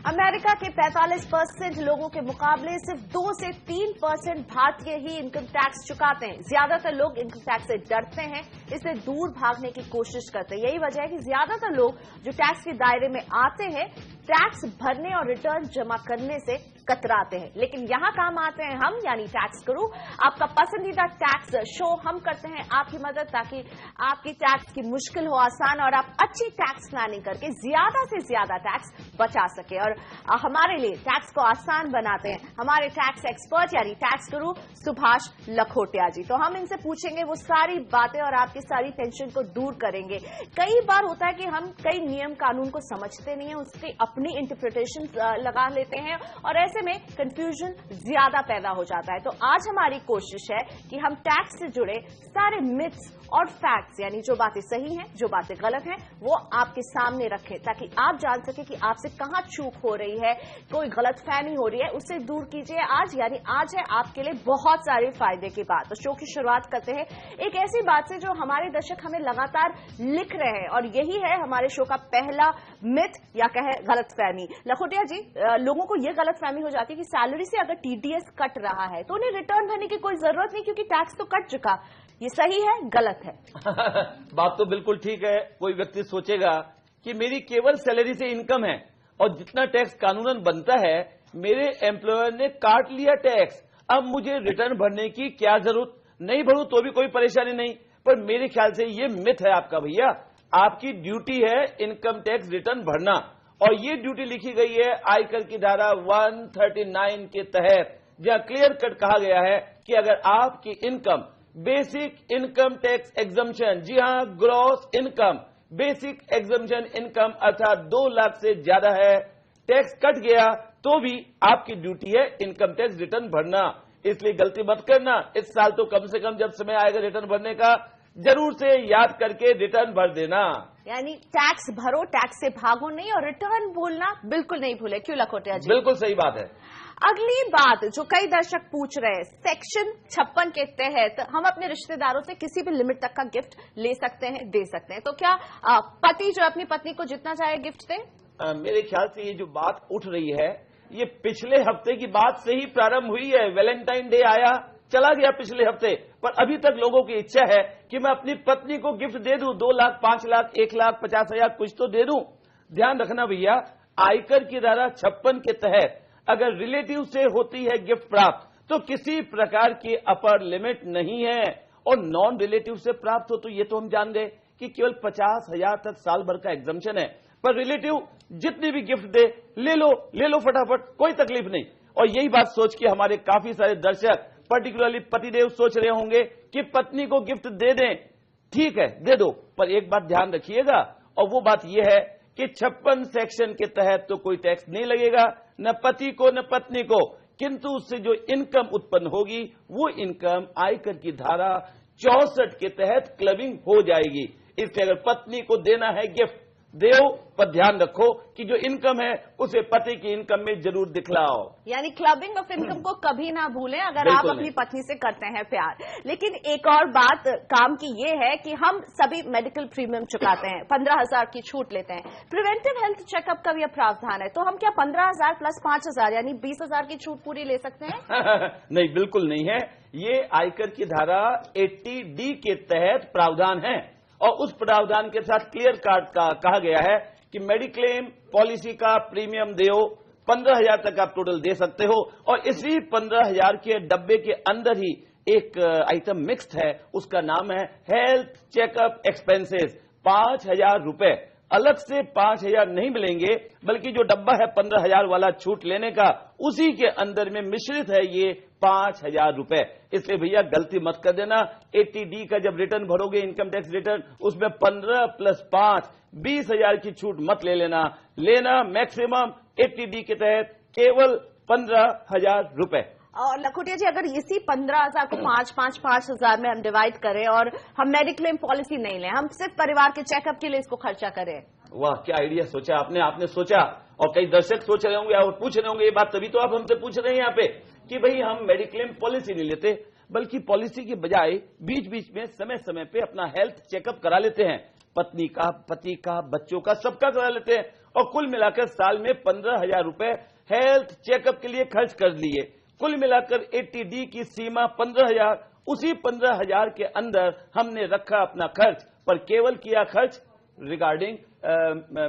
America के 45% लोगों के मुकाबले सिर्फ 2 से 3% भारतीय ही इनकम टैक्स चुकाते हैं। ज्यादातर लोग इनकम टैक्स से डरते हैं, इससे दूर भागने की कोशिश करते हैं। यही वजह है कि ज्यादातर लोग जो टैक्स के दायरे में आते हैं, टैक्स भरने और रिटर्न जमा करने से कतराते हैं। लेकिन यहां काम आते हैं हम, यानी टैक्स गुरु। आपका पसंदीदा टैक्स शो हम करते हैं आपकी मदद, ताकि आपकी टैक्स की मुश्किल हो आसान और आप अच्छी टैक्स प्लानिंग करके ज्यादा से ज्यादा टैक्स बचा सके। और हमारे लिए टैक्स को आसान बनाते हैं हमारे टैक्स एक्सपर्ट यानी टैक्स गुरु सुभाष लखोटिया जी। तो हम इनसे पूछेंगे वो सारी बातें और आपकी सारी टेंशन को दूर करेंगे। कई बार होता है कि हम कई नियम कानून को समझते नहीं है, उसकी अपनी इंटरप्रिटेशन लगा लेते हैं और ऐसे में कंफ्यूजन ज्यादा पैदा हो जाता है। तो आज हमारी कोशिश है कि हम टैक्स से जुड़े सारे मिथ्स और फैक्ट्स, यानी जो बातें सही हैं, जो बातें गलत हैं, वो आपके सामने रखें, ताकि आप जान सके कि आपसे कहां चूक हो रही है, कोई गलतफहमी हो रही है, उससे दूर कीजिए आज। यानी आज है आपके लिए बहुत सारे फायदे की बात। तो शो की शुरुआत करते हैं एक ऐसी बात से जो हमारे दर्शक हमें लगातार लिख रहे हैं, और यही है हमारे शो का पहला मिथ या कहे गलतफहमी। लखोटिया जी, लोगों को यह गलतफहमी हो जाती है कि सैलरी से अगर टीडीएस कट रहा है तो उन्हें रिटर्न भरने की कोई जरूरत नहीं, क्योंकि टैक्स तो कट चुका। ये सही है, गलत है? बात तो बिल्कुल ठीक है। कोई व्यक्ति सोचेगा कि मेरी केवल सैलरी से इनकम है और जितना टैक्स कानूनन बनता है मेरे एम्प्लॉयर ने काट लिया टैक्स, अब मुझे रिटर्न भरने की क्या जरूरत, नहीं भरूं तो भी कोई परेशानी नहीं। पर मेरे ख्याल से ये मिथ है आपका भैया। आपकी ड्यूटी है इनकम टैक्स रिटर्न भरना, और ये ड्यूटी लिखी गई है आयकर की धारा 139 के तहत, जहां क्लियर कट कहा गया है कि अगर आपकी income basic income tax exemption, जी हां, gross income, basic exemption income अर्थात 2 लाख से ज्यादा है, टैक्स कट गया तो भी आपकी ड्यूटी है इनकम टैक्स रिटर्न भरना। इसलिए गलती मत करना। इस साल तो कम से कम जब समय आएगा रिटर्न भरने का, जरूर से याद करके रिटर्न भर देना। यानी टैक्स भरो, टैक्स से भागो नहीं, और रिटर्न भूलना बिल्कुल नहीं भूले। क्यों लखोटिया जी? बिल्कुल सही बात है। अगली बात जो कई दर्शक पूछ रहे हैं, सेक्शन 56 के तहत हम अपने रिश्तेदारों से किसी भी लिमिट तक का गिफ्ट ले सकते हैं, दे सकते हैं। तो क्या पति जो अपनी पत्नी को जितना चाहे गिफ्ट दे? मेरे ख्याल से ये जो बात उठ रही है ये पिछले हफ्ते की बात से ही प्रारंभ हुई है। वैलेंटाइन डे आया, चला गया पिछले हफ्ते, पर अभी तक लोगों की इच्छा है कि मैं अपनी पत्नी को गिफ्ट दे दूं, 2 लाख, 5 लाख, 1 लाख 50 हजार कुछ तो दे दूं। ध्यान रखना भैया, आयकर की धारा 56 के तहत अगर रिलेटिव से होती है गिफ्ट प्राप्त तो किसी प्रकार की अपर लिमिट नहीं है, और नॉन रिलेटिव से प्राप्त हो तो ये तो हम जान गए कि केवल 50 हजार तक साल भर का एग्जम्पशन है। पर रिलेटिव जितनी भी गिफ्ट दे, ले लो फटाफट, कोई तकलीफ नहीं। और यही बात सोच के हमारे काफी सारे दर्शक, पर्टिकुलरली पतिदेव, सोच रहे होंगे कि पत्नी को गिफ्ट दे दें। ठीक है, दे दो, पर एक बात ध्यान रखिएगा, और वो बात यह है कि 56 सेक्शन के तहत तो कोई टैक्स नहीं लगेगा, न पति को न पत्नी को, किंतु उससे जो इनकम उत्पन्न होगी वो इनकम आयकर की धारा 64 के तहत क्लबिंग हो जाएगी। इसलिए अगर पत्नी को देना है गिफ्ट, देओ, पर ध्यान रखो कि जो इनकम है उसे पति की इनकम में जरूर दिखलाओ। यानी क्लबिंग ऑफ इनकम को कभी ना भूलें अगर आप अपनी पत्नी से करते हैं प्यार। लेकिन एक और बात काम की ये है कि हम सभी मेडिकल प्रीमियम चुकाते हैं, 15,000 की छूट लेते हैं। प्रिवेंटिव हेल्थ चेकअप का भी प्रावधान है, तो हम क्या 15,000 प्लस 5,000 यानी 20,000 की छूट पूरी ले सकते हैं? नहीं, बिल्कुल नहीं है। ये आयकर की धारा 80D के तहत प्रावधान है, और उस प्रावधान के साथ क्लियर कार्ड का कहा गया है कि मेडिक्लेम पॉलिसी का प्रीमियम देओ 15,000 तक आप टोटल दे सकते हो, और इसी 15,000 के डब्बे के अंदर ही एक आइटम मिक्स्ड है, उसका नाम है हेल्थ चेकअप एक्सपेंसेस। 5,000 रुपए अलग से 5,000 नहीं मिलेंगे, बल्कि जो डब्बा है 15,000 वाला छूट लेने का, उसी के अंदर में मिश्रित है ये 5,000 रुपए। इसलिए भैया गलती मत कर देना। 80D का जब रिटर्न भरोगे, इनकम टैक्स रिटर्न, उसमें 15 प्लस 5 20,000 की छूट मत लेना मैक्सिमम 80D के तहत केवल 15,000 रुपए। और लखोटिया जी, अगर इसी 15,000 को 5,000 में हम डिवाइड करें और हम मेडिक्लेम पॉलिसी नहीं लें, हम सिर्फ परिवार के चेकअप के लिए इसको खर्चा करें। वाह, क्या आइडिया सोचा आपने सोचा। और कई दर्शक सोच रहे होंगे और पूछ रहे होंगे ये बात, तभी तो आप हमसे पूछ रहे हैं यहाँ पे कि भाई हम मेडिक्लेम पॉलिसी नहीं लेते, बल्कि पॉलिसी की बजाय बीच बीच में समय समय पे अपना हेल्थ चेकअप करा लेते हैं। पत्नी का, पति का, बच्चों का, सबका करा लेते हैं। और कुल मिलाकर साल में 15,000 रुपए हेल्थ चेकअप के लिए खर्च कर लिए। कुल मिलाकर 80D की सीमा 15,000, उसी 15,000 के अंदर हमने रखा अपना खर्च, पर केवल किया खर्च रिगार्डिंग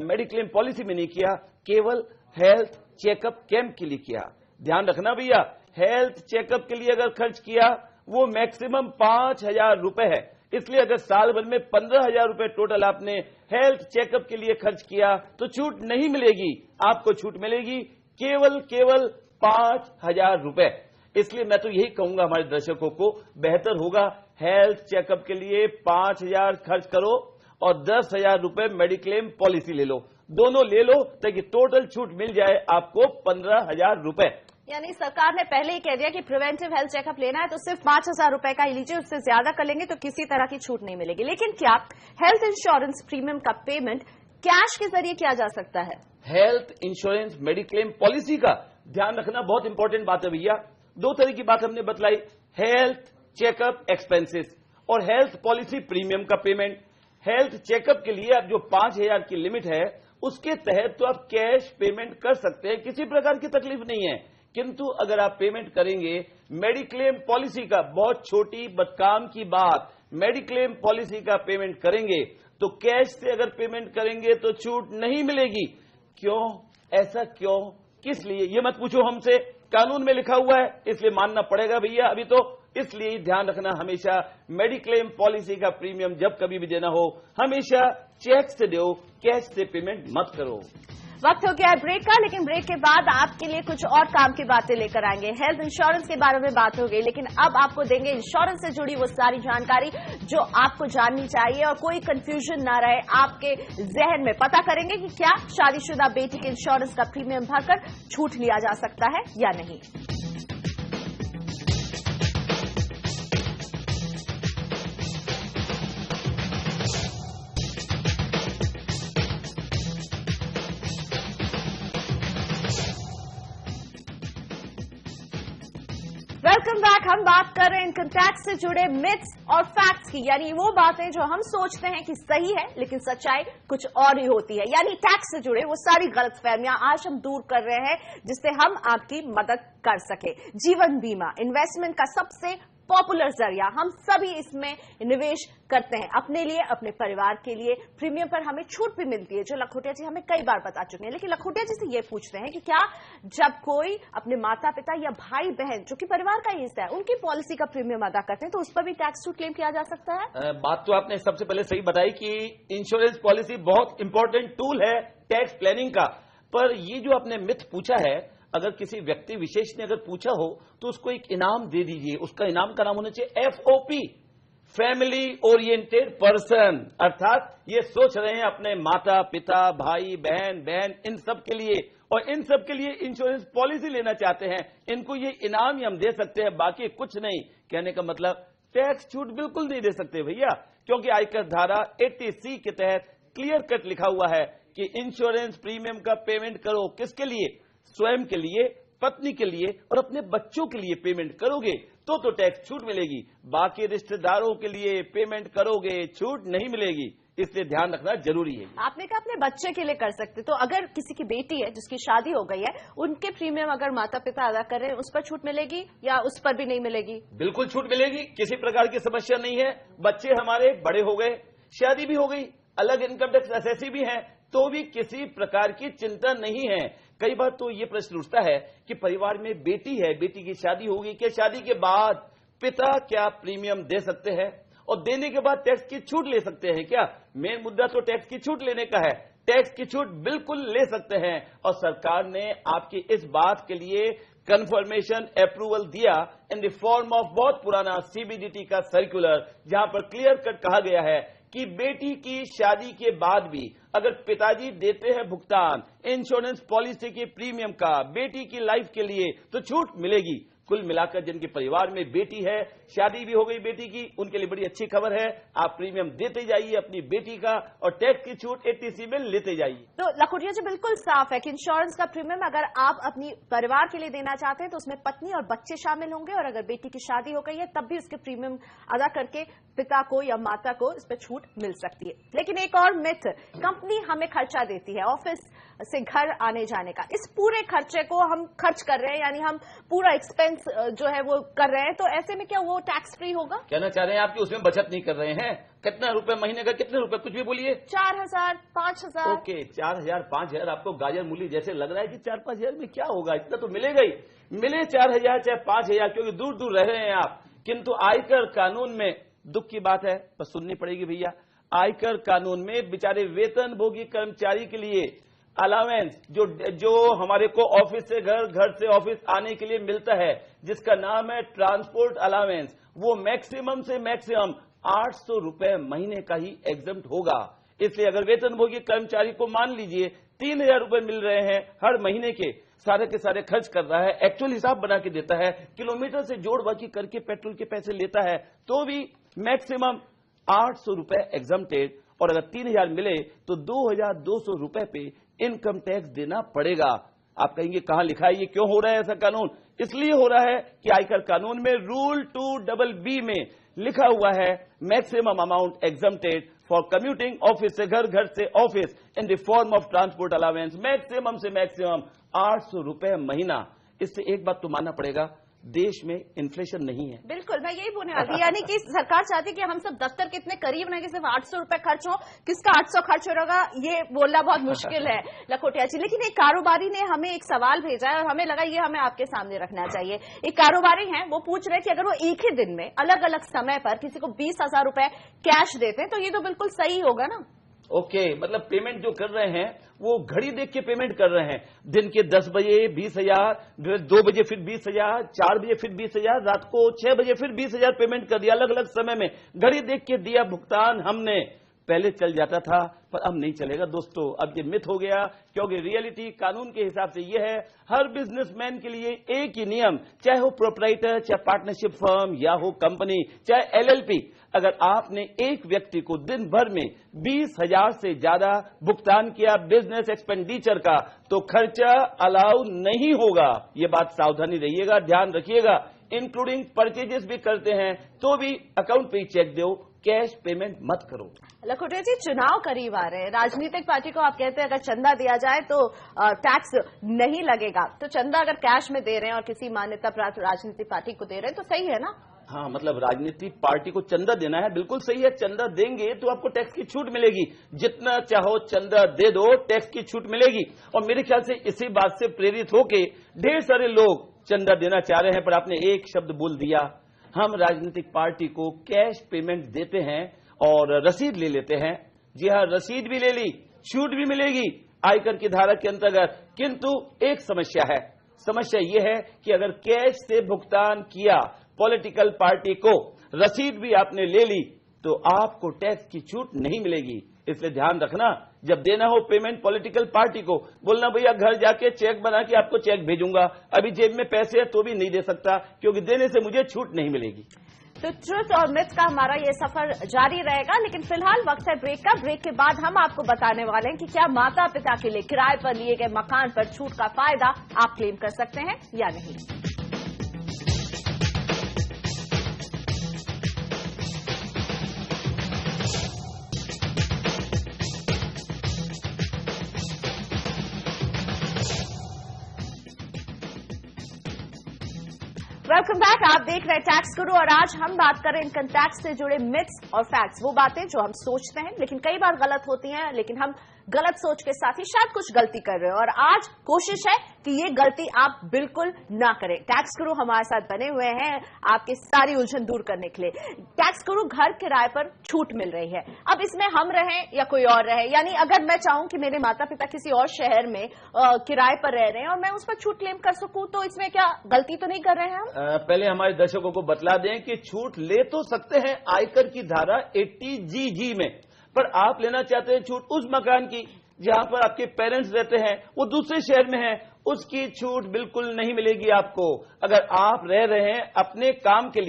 मेडिक्लेम पॉलिसी में नहीं किया, केवल हेल्थ चेकअप कैंप के लिए किया। ध्यान रखना भैया, हेल्थ चेकअप के लिए अगर खर्च किया वो मैक्सिमम 5,000 रुपए है, इसलिए अगर साल भर में 15,000 रुपए टोटल आपने हेल्थ चेकअप के लिए खर्च किया तो छूट नहीं मिलेगी, आपको छूट मिलेगी केवल 5,000 रुपए। इसलिए मैं तो यही कहूंगा हमारे दर्शकों को, बेहतर होगा हेल्थ चेकअप के लिए 5,000 खर्च करो और 10,000 रुपए मेडिक्लेम पॉलिसी ले लो, दोनों ले लो ताकि टोटल छूट मिल जाए आपको 15,000 रुपए। यानी सरकार ने पहले ही कह दिया कि प्रिवेंटिव हेल्थ चेकअप लेना है तो सिर्फ 5,000 रुपए का ही लीजिए, उससे ज्यादा कर लेंगे तो किसी तरह की छूट नहीं मिलेगी। लेकिन क्या हेल्थ इंश्योरेंस प्रीमियम का पेमेंट कैश के जरिए किया जा सकता है? हेल्थ इंश्योरेंस मेडिक्लेम पॉलिसी का ध्यान रखना बहुत इंपॉर्टेंट बात है भैया। दो तरह की बात हमने बतलाई, हेल्थ चेकअप एक्सपेंसेस और हेल्थ पॉलिसी प्रीमियम का पेमेंट। हेल्थ चेकअप के लिए अब जो 5,000 की लिमिट है उसके तहत तो आप कैश पेमेंट कर सकते हैं, किसी प्रकार की तकलीफ नहीं है। किंतु अगर आप पेमेंट करेंगे मेडिक्लेम पॉलिसी का, बहुत छोटी बदकाम की बात, मेडिक्लेम पॉलिसी का पेमेंट करेंगे तो कैश से अगर पेमेंट करेंगे तो छूट नहीं मिलेगी। क्यों, ऐसा क्यों, किस लिए, ये मत पूछो हमसे, कानून में लिखा हुआ है इसलिए मानना पड़ेगा भैया अभी तो। इसलिए ध्यान रखना, हमेशा मेडिक्लेम पॉलिसी का प्रीमियम जब कभी भी देना हो हमेशा चेक से दो, कैश से पेमेंट मत करो। वक्त हो गया है ब्रेक का, लेकिन ब्रेक के बाद आपके लिए कुछ और काम की बातें लेकर आएंगे। हेल्थ इंश्योरेंस के बारे में बात हो गई, लेकिन अब आपको देंगे इंश्योरेंस से जुड़ी वो सारी जानकारी जो आपको जाननी चाहिए और कोई कंफ्यूजन ना रहे आपके जहन में। पता करेंगे कि क्या शादीशुदा बेटी के इंश्योरेंस का प्रीमियम भरकर छूट लिया जा सकता है या नहीं। Welcome back. हम बात कर रहे हैं इनकम टैक्स से जुड़े मिथ्स और फैक्ट्स की, यानी वो बातें जो हम सोचते हैं कि सही है लेकिन सच्चाई कुछ और ही होती है। यानी टैक्स से जुड़े वो सारी गलतफहमियां आज हम दूर कर रहे हैं जिससे हम आपकी मदद कर सके। जीवन बीमा इन्वेस्टमेंट का सबसे पॉपुलर जरिया, हम सभी इसमें निवेश करते हैं अपने लिए, अपने परिवार के लिए। प्रीमियम पर हमें छूट भी मिलती है जो लखोटिया जी हमें कई बार बता चुके हैं। लेकिन लखोटिया जी से ये पूछते हैं कि क्या जब कोई अपने माता पिता या भाई बहन जो कि परिवार का हिस्सा है उनकी पॉलिसी का प्रीमियम अदा करते हैं तो उस पर भी टैक्स छूट क्लेम किया जा सकता है? बात तो आपने सबसे पहले सही बताई कि इंश्योरेंस पॉलिसी बहुत इंपॉर्टेंट टूल है टैक्स प्लानिंग का, पर ये जो आपने मिथ पूछा है, अगर किसी व्यक्ति विशेष ने अगर पूछा हो तो उसको एक इनाम दे दीजिए। उसका इनाम का नाम होना चाहिए FOP, फैमिली ओरिएंटेड पर्सन, अर्थात ये सोच रहे हैं अपने माता पिता भाई बहन इन सब के लिए, और इन सब के लिए इंश्योरेंस पॉलिसी लेना चाहते हैं, इनको ये इनाम ही हम दे सकते हैं, बाकी कुछ नहीं। कहने का मतलब टैक्स छूट बिल्कुल नहीं दे सकते भैया, क्योंकि आयकर धारा 80C के तहत क्लियर कट लिखा हुआ है कि इंश्योरेंस प्रीमियम का पेमेंट करो किसके लिए, स्वयं के लिए, पत्नी के लिए और अपने बच्चों के लिए पेमेंट करोगे तो टैक्स छूट मिलेगी। बाकी रिश्तेदारों के लिए पेमेंट करोगे छूट नहीं मिलेगी, इसलिए ध्यान रखना जरूरी है। आपने कहा अपने बच्चे के लिए कर सकते, तो अगर किसी की बेटी है जिसकी शादी हो गई है, उनके प्रीमियम अगर माता पिता अदा कर रहे हैं उस पर छूट मिलेगी या उस पर भी नहीं मिलेगी? बिल्कुल छूट मिलेगी, किसी प्रकार की समस्या नहीं है। बच्चे हमारे बड़े हो गए, शादी भी हो गई, अलग इनकम टैक्स असेसी भी है, तो भी किसी प्रकार की चिंता नहीं है। कई बार तो ये प्रश्न उठता है कि परिवार में बेटी है, बेटी की शादी होगी, क्या शादी के बाद पिता क्या प्रीमियम दे सकते हैं और देने के बाद टैक्स की छूट ले सकते हैं क्या? मेन मुद्दा तो टैक्स की छूट लेने का है। टैक्स की छूट बिल्कुल ले सकते हैं और सरकार ने आपकी इस बात के लिए कंफर्मेशन अप्रूवल दिया इन द फॉर्म ऑफ बहुत पुराना CBDT का सर्कुलर, जहां पर क्लियर कट कहा गया है कि बेटी की शादी के बाद भी अगर पिताजी देते हैं भुगतान इंश्योरेंस पॉलिसी के प्रीमियम का बेटी की लाइफ के लिए तो छूट मिलेगी। कुल मिलाकर जिनके परिवार में बेटी है, शादी भी हो गई बेटी की, उनके लिए बड़ी अच्छी खबर है। आप प्रीमियम देते जाइए अपनी बेटी का और टैक्स की छूट 80C में लेते जाइए। तो लखोटिया जी बिल्कुल साफ है कि इंश्योरेंस का प्रीमियम अगर आप अपनी परिवार के लिए देना चाहते हैं तो उसमें पत्नी और बच्चे शामिल होंगे, और अगर बेटी की शादी हो गई है तब भी उसके प्रीमियम अदा करके पिता को या माता को इस पर छूट मिल सकती है। लेकिन एक और मिथ, कंपनी हमें खर्चा देती है ऑफिस से घर आने जाने का, इस पूरे खर्चे को हम खर्च कर रहे हैं, यानी हम पूरा एक्सपेंस जो है वो कर रहे हैं, तो ऐसे में क्या वो टैक्स फ्री होगा? कहना चाह रहे हैं आप कि उसमें बचत नहीं कर रहे हैं? कितना रुपए महीने का, कितने रुपए, कुछ भी बोलिए। 4000, 5000। ओके, 4000, 5000 आपको गाजर मूली जैसे लग रहा है कि 4-5 में क्या होगा, इतना तो मिलेगा ही। मिले 4000 चाहे 5000, क्योंकि दूर दूर रह रहे हैं आप। किंतु आयकर कानून में दुख की बात है, पर सुननी पड़ेगी भैया। आयकर कानून में बेचारे वेतनभोगी कर्मचारी के लिए अलावेंस जो हमारे को ऑफिस से घर, घर से ऑफिस आने के लिए मिलता है, जिसका नाम है ट्रांसपोर्ट अलावेंस, वो मैक्सिमम से मैक्सिमम 800 रुपए महीने का ही एग्जम्प्ट होगा। इसलिए अगर वेतनभोगी कर्मचारी को मान लीजिए 3000 रुपए मिल रहे हैं हर महीने के सारे खर्च कर रहा है, एक्चुअल हिसाब बना के देता है, किलोमीटर से जोड़ बाकी करके पेट्रोल के पैसे लेता है, तो भी मैक्सिमम 800 रुपए एग्जम्प्टेड, और अगर 3000 मिले तो 2200 रुपए पे इनकम टैक्स देना पड़ेगा। आप कहेंगे कहां लिखा है, ये क्यों हो रहा है ऐसा कानून? इसलिए हो रहा है कि आयकर कानून में रूल 2BB में लिखा हुआ है maximum amount exempted for commuting office से घर, घर से office in the form of transport allowance, maximum से मैक्सिमम 800 रुपए महीना। इससे एक बात तो मानना पड़ेगा, देश में इन्फ्लेशन नहीं है। बिल्कुल, मैं यही बोलने वाली, यानी कि सरकार चाहती है कि हम सब दफ्तर के इतने करीब ना कि सिर्फ 800 रुपए खर्च हो, किसका 800 खर्च हो रहा ये बोलना बहुत मुश्किल है लखोटिया जी। लेकिन एक कारोबारी ने हमें एक सवाल भेजा है और हमें लगा ये हमें आपके सामने रखना चाहिए। एक कारोबारी हैं, वो पूछ रहे हैं कि अगर वो एक ही दिन में अलग अलग समय पर किसी को 20,000 रुपए कैश देते हैं तो ये तो बिल्कुल सही होगा ना? ओके, मतलब पेमेंट जो कर रहे हैं वो घड़ी देख के पेमेंट कर रहे हैं। दिन के 10 बजे 20,000, 2 बजे फिर 20,000, 4 बजे फिर 20,000, रात को 6 बजे फिर 20,000 पेमेंट कर दिया, अलग अलग समय में घड़ी देख के दिया भुगतान हमने। पहले चल जाता था पर अब नहीं चलेगा दोस्तों, अब ये मिथ हो गया, क्योंकि रियलिटी कानून के हिसाब से ये है, हर बिजनेसमैन के लिए एक ही नियम, चाहे हो प्रोप्राइटर, चाहे पार्टनरशिप फर्म या हो कंपनी, चाहे LLP, अगर आपने एक व्यक्ति को दिन भर में 20,000 से ज्यादा भुगतान किया बिजनेस एक्सपेंडिचर का, तो खर्चा अलाउ नहीं होगा। ये बात सावधानी रहिएगा, ध्यान रखिएगा। इंक्लूडिंग परचेजेस भी करते हैं तो भी अकाउंट पे चेक दो, कैश पेमेंट मत करो। लखोटिया जी, चुनाव करीब आ रहे हैं, राजनीतिक पार्टी को आप कहते हैं अगर चंदा दिया जाए तो टैक्स नहीं लगेगा, तो चंदा अगर कैश में दे रहे हैं और किसी मान्यता प्राप्त राजनीतिक पार्टी को दे रहे हैं तो सही है ना? हाँ, मतलब राजनीतिक पार्टी को चंदा देना है, बिल्कुल सही है। चंदा देंगे तो आपको टैक्स की छूट मिलेगी, जितना चाहो चंदा दे दो, टैक्स की छूट मिलेगी। और मेरे ख्याल से इसी बात से प्रेरित होके ढेर सारे लोग चंदा देना चाह रहे हैं, पर आपने एक शब्द बोल दिया, हम राजनीतिक पार्टी को कैश पेमेंट देते हैं और रसीद ले लेते हैं। जी हाँ, रसीद भी ले ली, छूट भी मिलेगी आयकर की धारा के अंतर्गत। किंतु एक समस्या है, समस्या यह है कि अगर कैश से भुगतान किया पॉलिटिकल पार्टी को, रसीद भी आपने ले ली, तो आपको टैक्स की छूट नहीं मिलेगी। इसलिए ध्यान रखना, जब देना हो पेमेंट पॉलिटिकल पार्टी को, बोलना भैया घर जाके चेक बना के आपको चेक भेजूंगा, अभी जेब में पैसे है तो भी नहीं दे सकता, क्योंकि देने से मुझे छूट नहीं मिलेगी। तो ट्रुथ और मिथ का हमारा ये सफर जारी रहेगा, लेकिन फिलहाल वक्त है ब्रेक का। ब्रेक के बाद हम आपको बताने वाले हैं कि क्या माता पिता के लिए किराए पर लिए गए मकान पर छूट का फायदा आप क्लेम कर सकते हैं या नहीं। वेलकम बैक, आप देख रहे हैं टैक्स गुरु और आज हम बात करें इनकम टैक्स से जुड़े मिथ्स और फैक्ट्स, वो बातें जो हम सोचते हैं लेकिन कई बार गलत होती हैं, लेकिन हम गलत सोच के साथ ही शायद कुछ गलती कर रहे हो, और आज कोशिश है कि ये गलती आप बिल्कुल ना करें। टैक्स गुरु हमारे साथ बने हुए हैं आपकी सारी उलझन दूर करने के लिए। टैक्स गुरु, घर किराए पर छूट मिल रही है, अब इसमें हम रहें या कोई और रहे, यानी अगर मैं चाहूं कि मेरे माता पिता किसी और शहर में किराए पर रह रहे हैं और मैं उस पर छूट क्लेम कर सकूं, तो इसमें क्या गलती तो नहीं कर रहे हैं हम? पहले हमारे दर्शकों को बतला दें कि छूट ले तो सकते हैं आयकर की धारा 80GG में, पर आप लेना चाहते हैं छूट उस मकान की जहां पर आपके पेरेंट्स रहते हैं, वो दूसरे शहर में हैं, उसकी छूट बिल्कुल नहीं मिलेगी आपको। अगर आप रह रहे हैं अपने काम के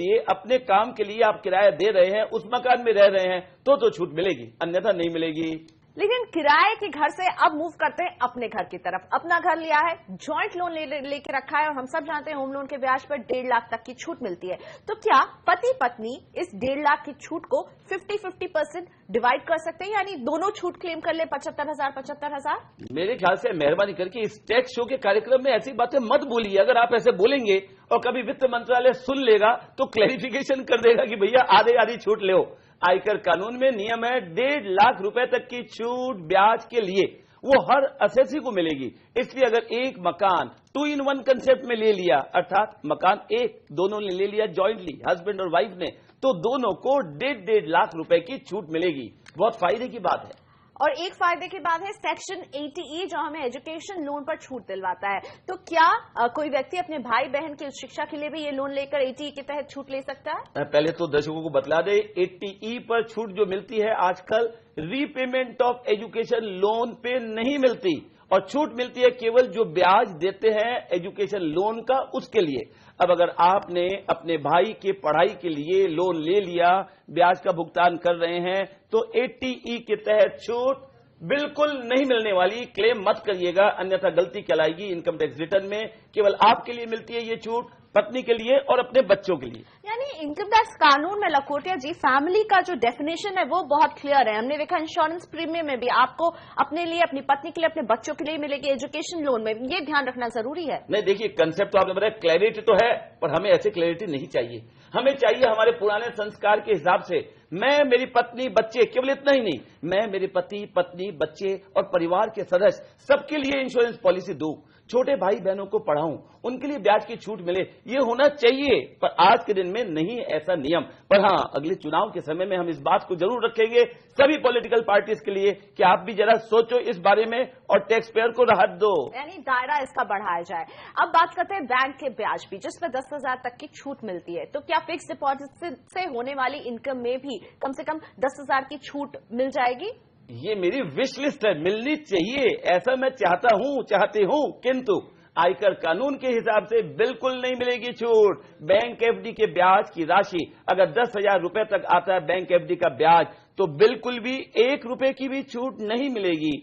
लिए आप किराया दे रहे हैं, उस मकान में रह रहे हैं तो छूट मिलेगी, अन्यथा नहीं मिलेगी। लेकिन किराए के घर से अब मूव करते हैं अपने घर की तरफ। अपना घर लिया है, जॉइंट लोन लेके रखा है और हम सब जानते हैं होम लोन के ब्याज पर 1.5 लाख तक की छूट मिलती है। तो क्या पति पत्नी इस 1.5 लाख की छूट को 50-50% डिवाइड कर सकते हैं, यानी दोनों छूट क्लेम कर ले 75,000? मेरे ख्याल से मेहरबानी करके इस टैक्स शो के कार्यक्रम में ऐसी बातें मत बोलिए। अगर आप ऐसे बोलेंगे और कभी वित्त मंत्रालय सुन लेगा तो क्लैरिफिकेशन कर देगा कि भैया आधी छूट ले। आयकर कानून में नियम है 1.5 लाख रुपए तक की छूट ब्याज के लिए वो हर असेसी को मिलेगी। इसलिए अगर एक मकान 2 in 1 कंसेप्ट में ले लिया, अर्थात मकान एक दोनों ने ले लिया जॉइंटली, हस्बैंड और वाइफ ने, तो दोनों को 1.5 लाख रुपए की छूट मिलेगी। बहुत फायदे की बात है। और एक फायदे की बात है सेक्शन 80E जो हमें एजुकेशन लोन पर छूट दिलवाता है। तो क्या कोई व्यक्ति अपने भाई बहन की शिक्षा के लिए भी ये लोन लेकर 80E के तहत छूट ले सकता है? पहले तो दर्शकों को बतला दे, 80E पर छूट जो मिलती है आजकल रीपेमेंट ऑफ एजुकेशन लोन पे नहीं मिलती, और छूट मिलती है केवल जो ब्याज देते हैं एजुकेशन लोन का, उसके लिए। अब अगर आपने अपने भाई के पढ़ाई के लिए लोन ले लिया, ब्याज का भुगतान कर रहे हैं, तो 80E के तहत छूट बिल्कुल नहीं मिलने वाली। क्लेम मत करिएगा, अन्यथा गलती कहलाएगी इनकम टैक्स रिटर्न में। केवल आपके लिए मिलती है ये छूट, पत्नी के लिए और अपने बच्चों के लिए। यानी इनकम टैक्स कानून में लखोटिया जी फैमिली का जो डेफिनेशन है वो बहुत क्लियर है। हमने देखा इंश्योरेंस प्रीमियम में भी आपको अपने लिए, अपनी पत्नी के लिए, अपने बच्चों के लिए मिलेगी, एजुकेशन लोन में ये ध्यान रखना जरूरी है। नहीं, देखिए कंसेप्ट तो आपने बताया, क्लैरिटी तो है, पर हमें ऐसी क्लैरिटी नहीं चाहिए। हमें चाहिए हमारे पुराने संस्कार के हिसाब से मैं, मेरी पत्नी, बच्चे, केवल इतना ही नहीं, मैं, मेरे पति, पत्नी, बच्चे और परिवार के सदस्य सबके लिए इंश्योरेंस पॉलिसी दूं, छोटे भाई बहनों को पढ़ाऊं, उनके लिए ब्याज की छूट मिले, ये होना चाहिए। पर आज के दिन में नहीं ऐसा नियम। पर हां, अगले चुनाव के समय में हम इस बात को जरूर रखेंगे सभी पॉलिटिकल पार्टीज के लिए कि आप भी जरा सोचो इस बारे में और टैक्स पेयर को राहत दो, यानी दायरा इसका बढ़ाया जाए। अब बात करते हैं बैंक के ब्याज भी, जिसमें 10,000 तक की छूट मिलती है। तो क्या फिक्स डिपॉजिट से होने वाली इनकम में भी कम से कम 10,000 की छूट मिल जाएगी? ये मेरी विश लिस्ट है, मिलनी चाहिए, ऐसा मैं चाहती हूं, किंतु आयकर कानून के हिसाब से बिल्कुल नहीं मिलेगी छूट। बैंक एफडी के ब्याज की राशि अगर 10,000 रुपए तक आता है बैंक एफडी का ब्याज, तो बिल्कुल भी 1 रुपए की भी छूट नहीं मिलेगी।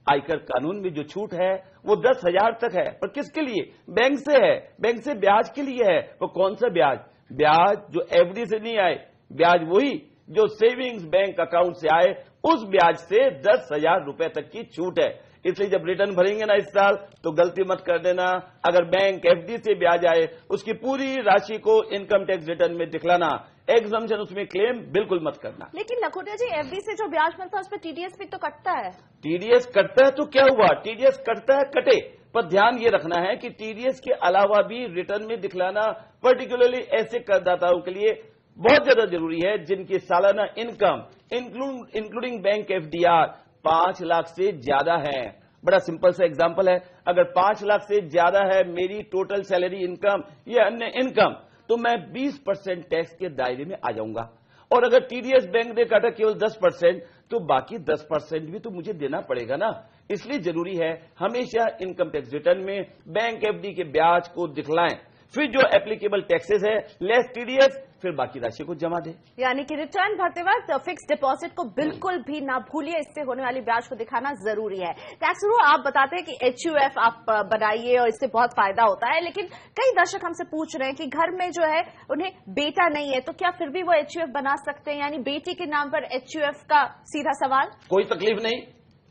आयकर कानून में जो छूट है वो 10,000 तक है, पर किसके लिए? बैंक से है, बैंक से ब्याज के लिए है। वो कौन सा ब्याज? ब्याज जो एफडी से नहीं आए, ब्याज वही जो सेविंग्स बैंक अकाउंट से आए, उस ब्याज से 10,000 रुपए तक की छूट है। इसलिए जब रिटर्न भरेंगे ना इस साल, तो गलती मत कर देना, अगर बैंक एफडी से ब्याज आए उसकी पूरी राशि को इनकम टैक्स रिटर्न में दिखलाना, एग्जम्पशन उसमें क्लेम बिल्कुल मत करना। लेकिन लखोटिया जी, एफडी से जो ब्याज मिलता है उस पर टीडीएस भी तो कटता है। टीडीएस कटता है तो क्या हुआ, टीडीएस कटता है, कटे, पर ध्यान ये रखना है कि टीडीएस के अलावा भी रिटर्न में दिखलाना पर्टिकुलरली ऐसे करदाताओं के लिए बहुत ज्यादा जरूरी है जिनकी सालाना income including bank FDR 5 lakh से ज्यादा है। बड़ा सिंपल सा एग्जांपल है, अगर 5 लाख से ज्यादा है मेरी टोटल सैलरी इनकम या अन्य इनकम, तो मैं 20% टैक्स के दायरे में आ जाऊंगा। और अगर टीडीएस बैंक ने काटा केवल 10%, तो बाकी 10% भी तो मुझे देना पड़ेगा ना। इसलिए जरूरी है हमेशा इनकम टैक्स रिटर्न में बैंक एफडी के ब्याज को दिखलाएं, फिर जो एप्लीकेबल टैक्सेस है लेस टीडीएस, फिर बाकी राशि को जमा दे। यानी कि रिटर्न भरते वक्त फिक्स डिपॉजिट को बिल्कुल भी ना भूलिए, इससे होने वाली ब्याज को दिखाना जरूरी है। टैक्स रूल आप बताते हैं कि एचयूएफ आप बनाइए और इससे बहुत फायदा होता है, लेकिन कई दर्शक हमसे पूछ रहे हैं कि घर में जो है उन्हें बेटा नहीं है, तो क्या फिर भी वो एचयूएफ बना सकते हैं? यानी बेटी के नाम पर एचयूएफ का सीधा सवाल। कोई तकलीफ नहीं,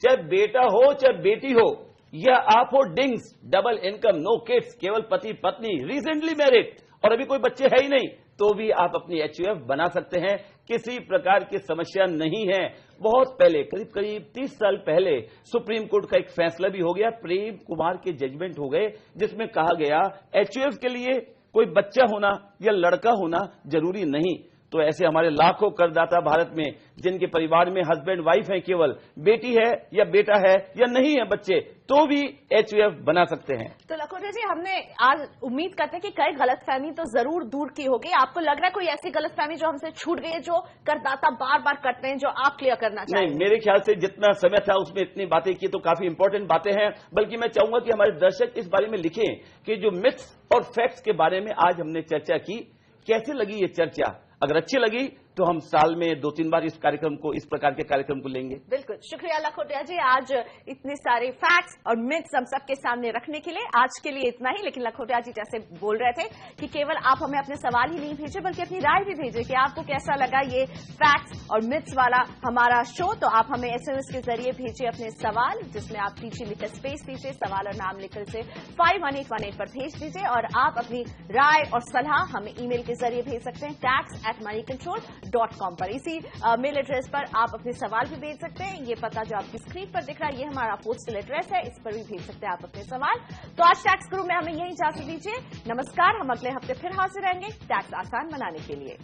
चाहे बेटा हो चाहे बेटी हो, या आप हो डिंग्स, डबल इनकम, नो किड्स, केवल पति पत्नी, रिसेंटली मैरिड और अभी कोई बच्चे है ही नहीं, तो भी आप अपनी एचयूएफ बना सकते हैं, किसी प्रकार की समस्या नहीं है। बहुत पहले, करीब 30 साल पहले सुप्रीम कोर्ट का एक फैसला भी हो गया, प्रेम कुमार के जजमेंट हो गए, जिसमें कहा गया एचयूएफ के लिए कोई बच्चा होना या लड़का होना जरूरी नहीं। तो ऐसे हमारे लाखों करदाता भारत में जिनके परिवार में हस्बैंड वाइफ है, केवल बेटी है या बेटा है या नहीं है बच्चे, तो भी HUF बना सकते हैं। तो लखोटिया जी, हमने आज उम्मीद करते हैं कि कई गलतफहमी तो जरूर दूर की होगी। आपको लग रहा है कोई ऐसी गलतफहमी जो हमसे छूट गई है, जो करदाता बार बार करते हैं, जो आप क्लियर करना चाहेंगे? नहीं, मेरे ख्याल से जितना समय था उसमें इतनी बातें की तो काफी इंपॉर्टेंट बातें हैं। बल्कि मैं चाहूंगा कि हमारे दर्शक इस बारे में लिखें कि जो मिथ्स और फैक्ट्स के बारे में आज हमने चर्चा की, कैसे लगी ये चर्चा। अगर अच्छी लगी तो हम साल में 2-3 बार इस प्रकार के कार्यक्रम को लेंगे। बिल्कुल, शुक्रिया लखोटिया जी, आज इतने सारे फैक्ट्स और मिथ्स हम सबके सामने रखने के लिए। आज के लिए इतना ही, लेकिन लखोटिया जी जैसे बोल रहे थे कि केवल आप हमें अपने सवाल ही नहीं भेजे, बल्कि अपनी राय भी भेजे कि आपको कैसा लगा ये फैक्ट्स और मिथ्स वाला हमारा शो। तो आप हमें SMS के जरिए भेजिए अपने सवाल, जिसमें आप पीछे लिखकर स्पेस दीजिए, सवाल और नाम लिखकर से 51818 पर भेज दीजिए। और आप अपनी राय और सलाह हमें ईमेल के जरिए भेज सकते हैं tax@moneycontrol.com पर। इसी मेल एड्रेस पर आप अपने सवाल भी भेज सकते हैं। ये पता जो आपकी स्क्रीन पर दिख रहा है, ये हमारा पोस्टल एड्रेस है, इस पर भी भेज सकते हैं आप अपने सवाल। तो आज टैक्स गुरु में हमें यही इजाजत दीजिए। नमस्कार, हम अगले हफ्ते फिर हाजिर रहेंगे टैक्स आसान बनाने के लिए।